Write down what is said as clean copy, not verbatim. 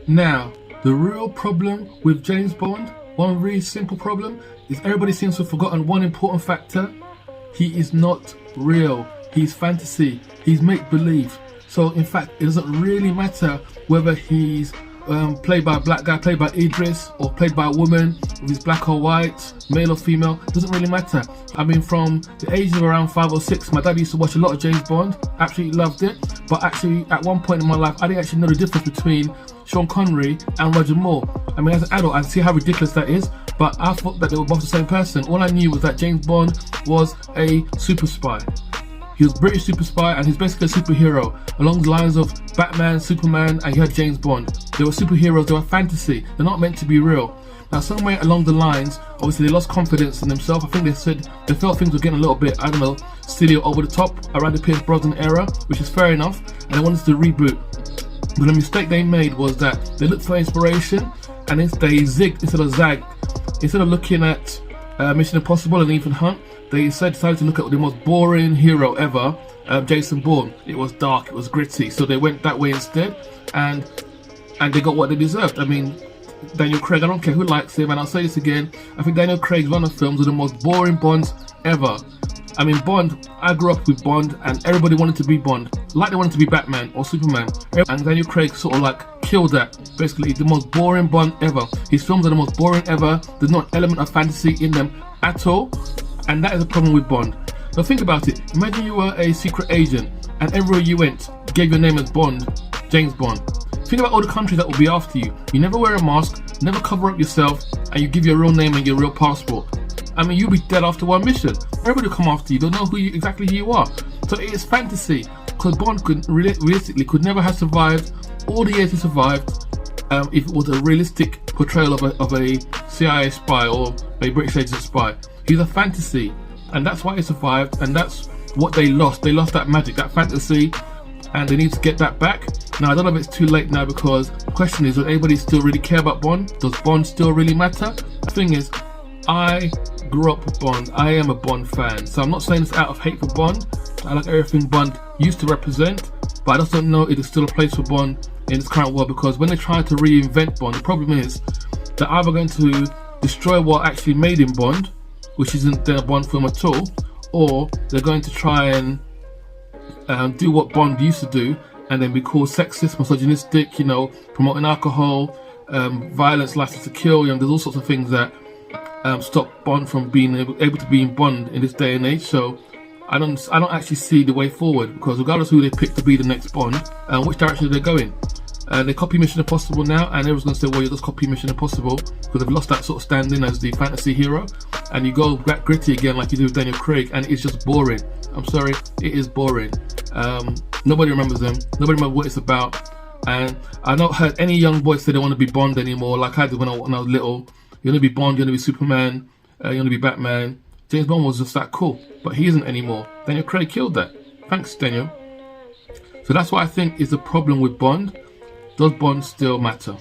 Now, the real problem with James Bond, one really simple problem, is everybody seems to have forgotten one important factor. He is not real. He's fantasy. He's make-believe. So, in fact, it doesn't really matter whether he's played by a black guy, played by Idris, or played by a woman, if he's black or white, male or female, it doesn't really matter. I mean, from the age of around 5 or 6, my dad used to watch a lot of James Bond, absolutely loved it, but actually at one point in my life, I didn't actually know the difference between Sean Connery and Roger Moore. I mean, as an adult, I see how ridiculous that is, but I thought that they were both the same person. All I knew was that James Bond was a super spy. He was a British super spy, and he's basically a superhero along the lines of Batman, Superman, and you had James Bond. They were superheroes, they were fantasy, they're not meant to be real. Now, somewhere along the lines, obviously they lost confidence in themselves. I think they said they felt things were getting a little bit, I don't know, silly or over the top around the Pierce Brosnan era, which is fair enough, and they wanted to reboot. But the mistake they made was that they looked for inspiration, and they zigged instead of zagged. Instead of looking at Mission Impossible and Ethan Hunt, they decided to look at the most boring hero ever, Jason Bourne. It was dark, it was gritty, so they went that way instead, and they got what they deserved. I mean, Daniel Craig, I don't care who likes him, and I'll say this again, I think Daniel Craig's run of films are the most boring Bonds ever. I mean, Bond, I grew up with Bond, and everybody wanted to be Bond, like they wanted to be Batman or Superman, and Daniel Craig sort of like killed that. Basically, the most boring Bond ever. His films are the most boring ever. There's not an element of fantasy in them at all, and that is a problem with Bond. Now think about it, imagine you were a secret agent, and everywhere you went, gave your name as Bond, James Bond. Think about all the countries that will be after you. You never wear a mask, never cover up yourself, and you give your real name and your real passport. I mean, you'll be dead after one mission. Everybody will come after you, they'll know exactly who you are. So it is fantasy, because Bond realistically could never have survived all the years he survived if it was a realistic portrayal of a CIA spy or a British agent spy. He's a fantasy, and that's why he survived, and that's what they lost. They lost that magic, that fantasy, and they need to get that back. Now, I don't know if it's too late now, because the question is, does anybody still really care about Bond? Does Bond still really matter? The thing is, I grew up with Bond. I am a Bond fan, so I'm not saying this out of hate for Bond. I like everything Bond used to represent, but I just don't know if there's still a place for Bond in this current world, because when they try to reinvent Bond, the problem is they're either going to destroy what actually made him Bond, which isn't their Bond film at all, or they're going to try and do what Bond used to do, and then be called sexist, misogynistic, you know, promoting alcohol, violence, license to kill. You know, there's all sorts of things that stop Bond from being able to be in Bond in this day and age. So I don't actually see the way forward, because regardless of who they pick to be the next Bond, which direction they're going. They copy Mission Impossible now, and everyone's going to say, well, you just copy Mission Impossible, because they've lost that sort of standing as the fantasy hero, and you go back gritty again like you do with Daniel Craig, and it's just boring. I'm sorry, it is boring. Nobody remembers them, nobody remembers what it's about, and I not heard any young boys say they want to be Bond anymore, like I did when I was little. You want to be Bond, you want to be Superman, you want to be Batman. James Bond was just that cool, but he isn't anymore. Daniel Craig killed that. Thanks, Daniel. So that's what I think is the problem with Bond. Does Bond still matter?